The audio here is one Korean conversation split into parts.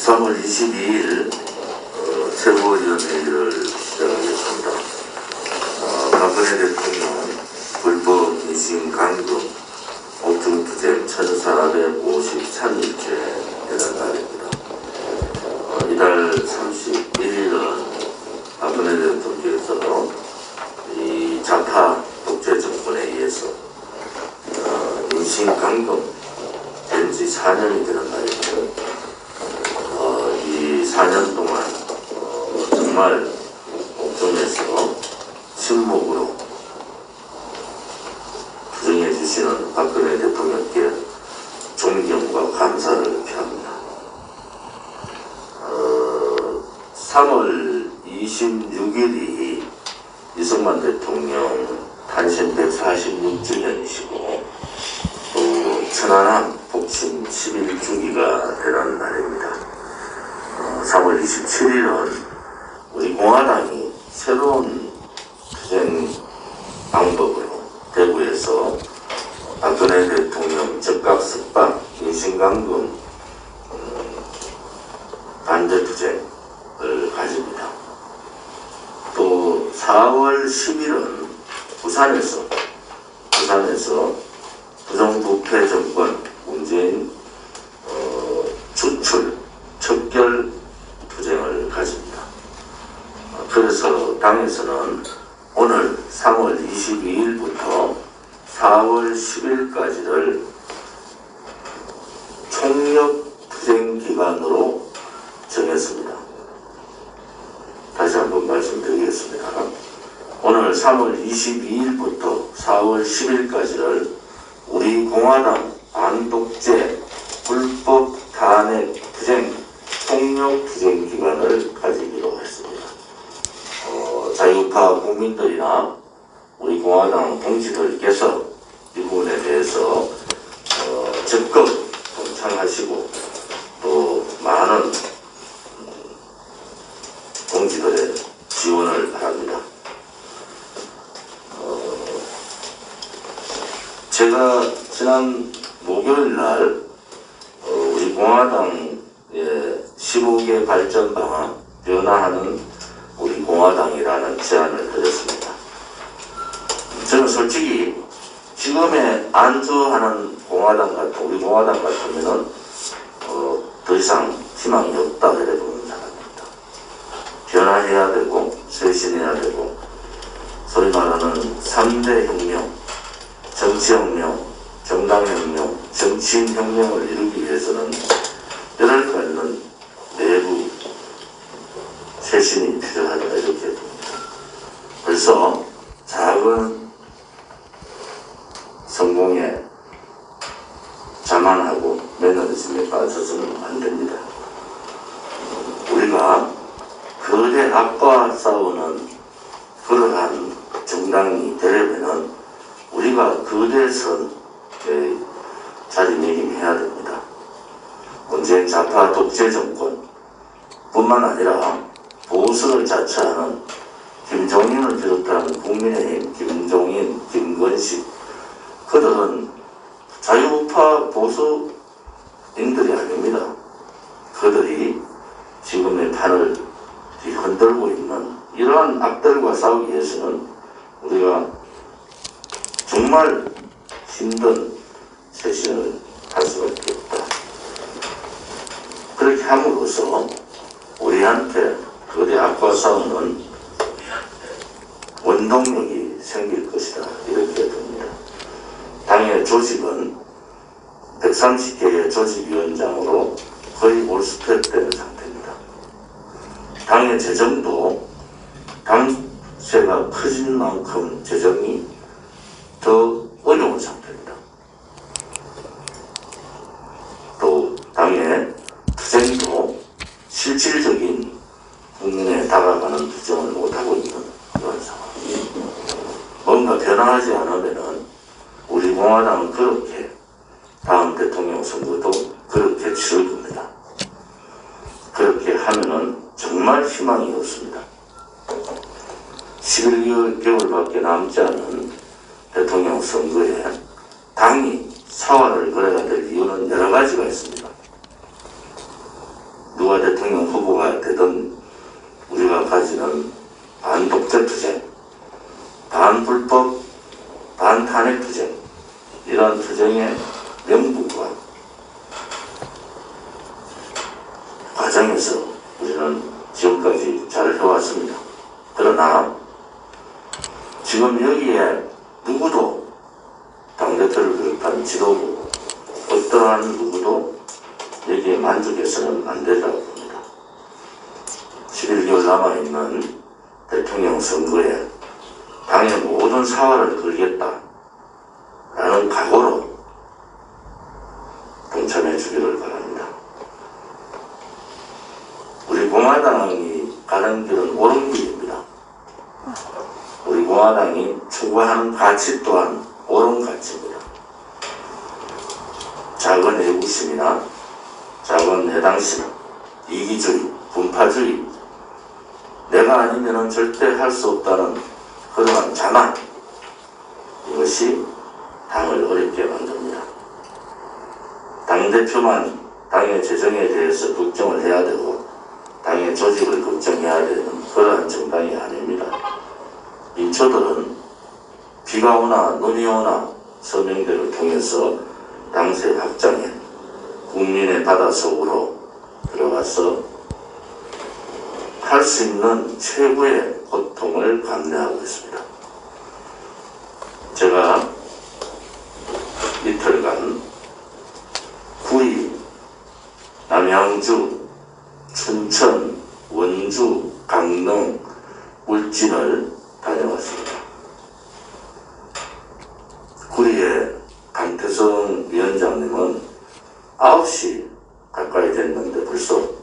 3월 22일 최고위원회의를 시작하겠습니다. 박근혜 대통령 불법 미신 강금 옥중투쟁 1453일째 되는 날입니다. 이달 31일은 박근혜 대통령께서 이 좌파 독재 정권에 의해서 미신 강금 된 지 4년이 되는 날입니다. 이 4년 동안 정말 옥중에서 침묵으로 투쟁해 주시는 박근혜 대통령께 존경과 감사를 표합니다. 3월 26일이 이승만 대통령 탄신 146주년이시고 또 천안함 복심 11주기가 되는 날입니다. 3월 27일은 우리 공화당이 새로운 투쟁 방법으로 대구에서 박근혜 대통령 적각습박 민심강금 반대투쟁을 가집니다. 또 4월 10일은 부산에서 부정부패 정권 문재인 추출 척결 투쟁을 가집니다. 그래서 당에서는 오늘 3월 22일부터 4월 10일까지를 총력 투쟁 기간으로 정했습니다. 다시 한번 말씀드리겠습니다. 오늘 3월 22일부터 4월 10일까지를 우리 공화당 반독재 불법 탄핵 투쟁 총력 투쟁 기간을 가지기로 했습니다. 자유파 국민들이나 우리 공화당 동지들께서 이 부분에 대해서 적극 동참하시고 또 많은 동지들의 지원을 바랍니다. 제가 지난 목요일 날 우리 공화당의 15개 발전 방안 변화하는 우리 공화당이라는 제안을 드렸습니다. 저는 솔직히 지금의 안주하는 공화당 같은 우리 공화당 같으면은 더 이상 희망이 없다 이래 보는 사람입니다. 변화해야 되고 쇄신해야 되고 소위 말하는 3대 혁명, 정치혁명, 정당혁명, 정치인혁명을 이루기 위해서는 여러 가지는 내부 쇄신이 필요하다 이렇게 봅니다. 그래서 작은 성공에 자만하고 매너리즘에 빠져서는 안 됩니다. 우리가 거대 악과 싸우는 그러한 정당이 되려면은 우리가 거대 선에 자리매김해야 됩니다. 문재인 좌파 독재 정권 뿐만 아니라 보수를 자처하는 김종인을 비롯한 국민의힘, 김종인, 김건식 그들은 자유우파 보수인들이 아닙니다. 그들이 지금의 판을 흔들고 있는 이러한 악들과 싸우기 위해서는 우리가 정말 힘든 쇄신을 할 수밖에 없다. 그렇게 함으로써 우리한테 거대 악과 싸우는 원동력이 생길 것이다 이렇게 봅니다. 당의 조직은 130개의 조직위원장으로 거의 올스펙되는 상태입니다. 당의 재정도 당세가 커진 만큼 재정이 더 어려운 상태입니다. 또 당의 투쟁도 실질적인 국민에 다가가는 투쟁을 못하고 있는 그런 상황. 뭔가 변화하지 않으면은 우리 공화당은 그렇게 다음 대통령 선거도 그렇게 치를 겁니다. 그렇게 하면은 정말 희망이 없습니다. 11개월밖에 남지 않은 대통령 선거에 당이 사활을 걸어야 될 이유는 여러 가지가 있습니다. 누가 대통령 후보가 되던 우리가 가지는 반독재 투쟁, 반불법, 반탄핵 투쟁, 이러한 투쟁의 명분과 과정에서 우리는 지금까지 잘 해왔습니다. 그러나 지금 여기에 누구도 당대표를 비롯한 지도부 어떠한 누구도 여기에 만족해서는 안 된다고 봅니다. 11개월 남아있는 대통령 선거에 당의 모든 사활을 걸겠다라는 각오로 동참해 주기를 바랍니다. 우리 공화당이 가는 길은 옳은 길입니다. 우리 공화당이 추구하는 가치 또한 옳은 가치입니다. 작은 애국심이나 작은 해당심, 이기주의, 분파주의, 내가 아니면 절대 할 수 없다는 그러한 자만, 이것이 당을 어렵게 만듭니다. 당대표만 당의 재정에 대해서 걱정을 해야 되고 당의 조직을 걱정해야 되는 그러한 정당이 아닙니다. 민초들은 비가 오나 눈이 오나 서명대를 통해서 당세 확장해 국민의 바다 속으로 들어가서 할 수 있는 최고의 고통을 감내하고 있습니다. 제가 이틀간 구리, 남양주, 춘천, 원주, 강릉, 울진을 다녀왔습니다. 구리의 강태성 위원장님은 9시 가까이 됐는데 벌써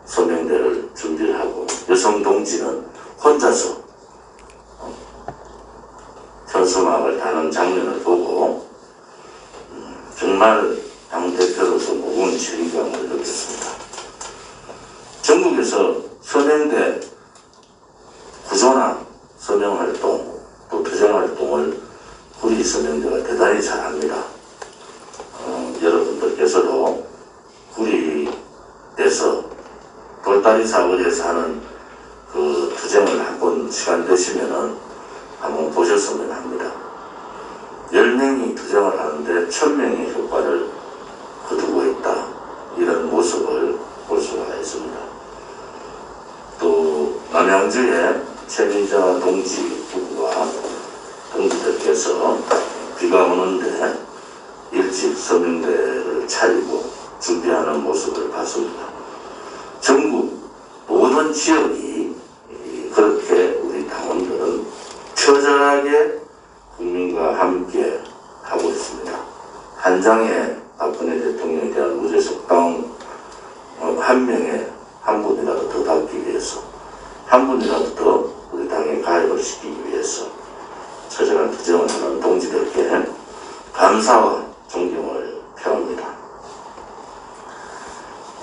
서명대를 준비를 하고, 여성 동지는 혼자서 현수막을 다는 장면을 보고 정말 당대표로서 무거운 책임감을 느꼈습니다. 전국에서 서명대 구조나 서명활동 또 투쟁활동을 구리 서명대가 대단히 잘합니다. 여러분들께서도 구리에서 돌다리 사거리에서 하는 그 투쟁을 한번 시간 되시면은 한번 보셨으면 합니다. 10명이 투쟁을 하는데 1000명의 효과를 거두고 있다. 이런 모습을 볼 수가 있습니다. 또 남양주의 최민자 동지 부부와 동지들께서 비가 오는데 일찍 서명대를 차리고 준비하는 모습을 봤습니다. 전국 모든 지역이 그렇게 우리 당원들은 처절하게 국민과 함께 하고 있습니다. 한 장의 박근혜 대통령에 대한 우대속당 한 명의 한 분이라도 더 받기 위해서, 한 분이라도 더 우리 당에 가입을 시키기 위해서 처절한 투쟁을 하는 동지들께 감사와 존경을 표합니다.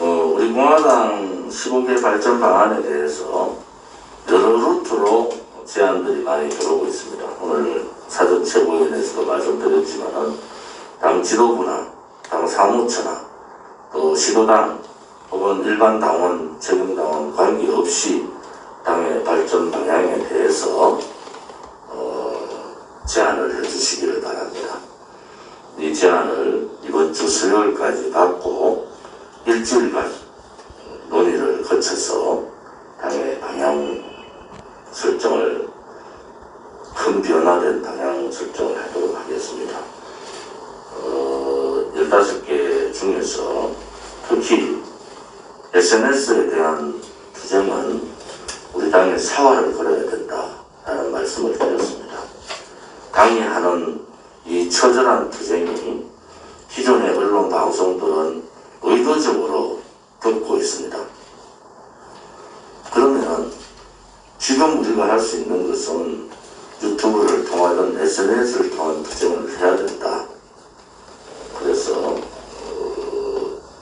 우리 공화당 15개 발전 방안에 대해서 여러 루트로 제안들이 많이 들어오고 있습니다. 오늘 사전 최고위원회에서도 말씀드렸지만은 당 지도부나 당 사무처나 또 시도당 혹은 일반 당원, 책임당원 관계없이 당의 발전 방향에 대해서 제안을 해주시기를 바랍니다. 이 제안을 이번 주 수요일까지 받고 일주일간 논의를 거쳐서 당의 방향 설정을, 큰 변화된 방향 설정을 하도록 하겠습니다. 15개 중에서 특히 SNS에 대한 투쟁은 우리 당의 사활을 걸어야 된다라는 말씀을 드렸습니다. 당이 하는 이 처절한 투쟁이 기존의 언론 방송들은 의도적으로 덮고 있습니다. 그러면 지금 우리가 할 수 있는 것은 유튜브를 통하든 SNS를 통한 투쟁을 해야 된다. 그래서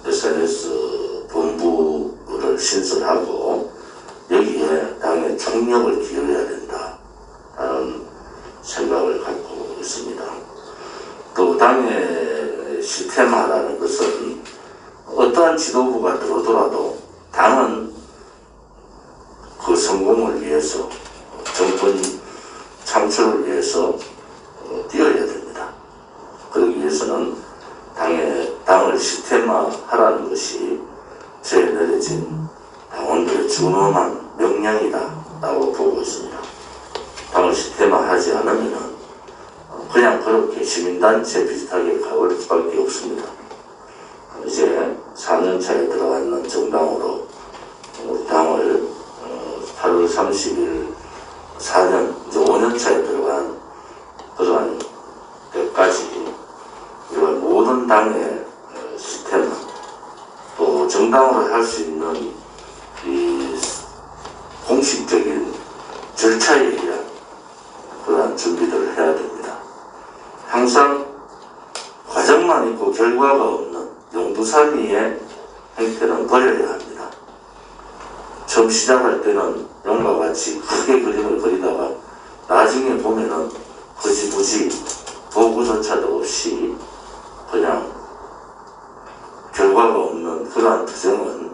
SNS 본부를 신설하고 여기에 당의 총력을 기울여야 된다라는 생각을 갖고 있습니다. 또 당의 시스템화라는 것은 어떠한 지도부가 들어오더라도 당은 내려진 당원들의 준엄한 명령이다라고 보고 있습니다. 당을 시스템화하지 않으면은 그냥 그렇게 시민단체 비슷하게 가버릴 수밖에 없습니다. 이제 4년차에 들어가는 정당으로 우리 당을 8월 30일 4년, 이제 5년차에 들어간 때까지 우리가 모든 당의 시스템, 또 정당으로 할 수 있는 이 공식적인 절차에 의한 그러한 준비들을 해야 됩니다. 항상 과정만 있고 결과가 없는 용두사미의 행태는 버려야 합니다. 처음 시작할 때는 용과 같이 크게 그림을 그리다가 나중에 보면은 흐지부지 도구조차도 없이 그냥 결과가 없는 그러한 투쟁은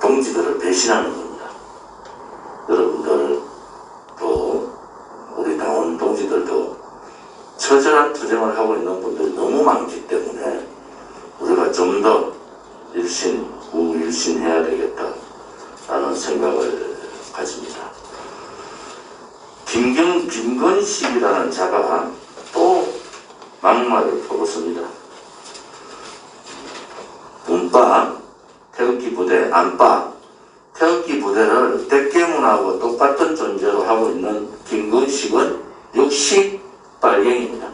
동지들을 배신하는 겁니다. 여러분들 또 우리 당원 동지들도 처절한 투쟁을 하고 있는 분들이 너무 많기 때문에 우리가 좀 더 우일신해야 되겠다라는 생각을 가집니다. 김건식이라는 자가 또 막말을 퍼붓습니다. 운빠, 태극기 부대, 안빠, 태극기 부대를 대깨문하고 똑같은 존재로 하고 있는 김건식은 역시 빨갱입니다.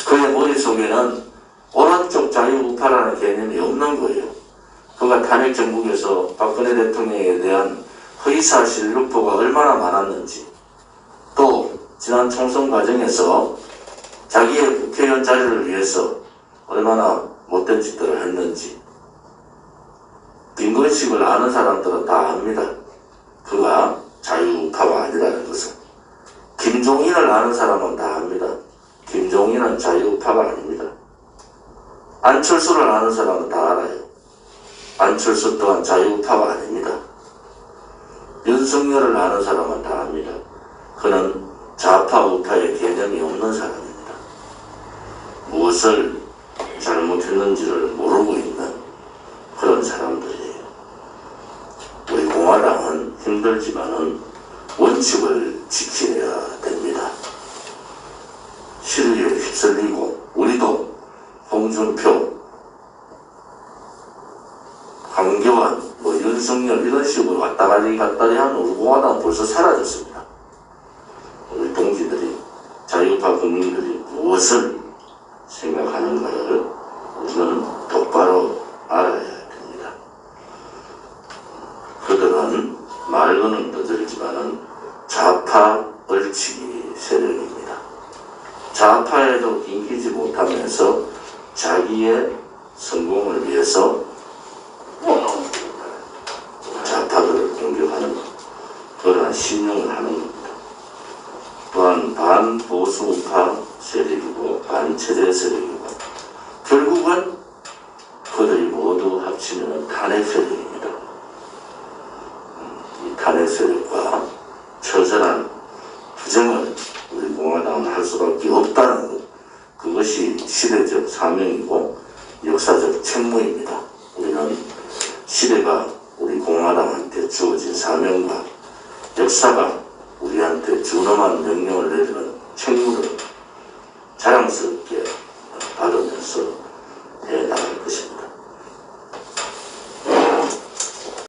그의 머릿속에는 오른쪽 자유우파라는 개념이 없는 거예요. 그가 탄핵 정국에서 박근혜 대통령에 대한 허위사실 유포가 얼마나 많았는지, 또 지난 총선 과정에서 자기의 국회의원 자리를 위해서 얼마나 못된 짓들을 했는지 김건식을 아는 사람들은 다 압니다. 그가 자유우파가 아니라는 것을. 김종인을 아는 사람은 다 압니다. 김종인은 자유우파가 아닙니다. 안철수를 아는 사람은 다 알아요. 안철수 또한 자유우파가 아닙니다. 윤석열을 아는 사람은 다 압니다. 그는 좌파 우파의 개념이 없는 사람입니다. 무엇을 잘못했는지를 모르고 있는 그런 사람들이에요. 우리 공화당은 힘들지만은 원칙을 지켜야 됩니다. 시류에 휩쓸리고 우리도 홍준표, 황교안, 윤석열 이런 식으로 왔다가리 하는 우리 공화당은 벌써 사라졌습니다. 우리 동지들이, 자유파 국민들이 무엇을 생각하는가를 우리는 똑바로 알아야 됩니다. 그들은 말로는 떠들지만은 좌파 얼치기 세력입니다. 좌파에도 인기지 못하면서 자기의 성공을 위해서 좌파들을 공격하는 그러한 신용을 하는 겁니다. 또한 반보수우파 세력이고 반체제 세력이고 결국은 그들이 모두 합치면 탄핵 세력입니다. 이 탄핵 세력과 처절한 투쟁을 우리 공화당은 할 수밖에 없다는 것, 그것이 시대적 사명이고 역사적 책무입니다. 우리는 시대가 우리 공화당한테 주어진 사명과 역사가 우리한테 준엄한 명령을 내리는 책무를 자랑스럽게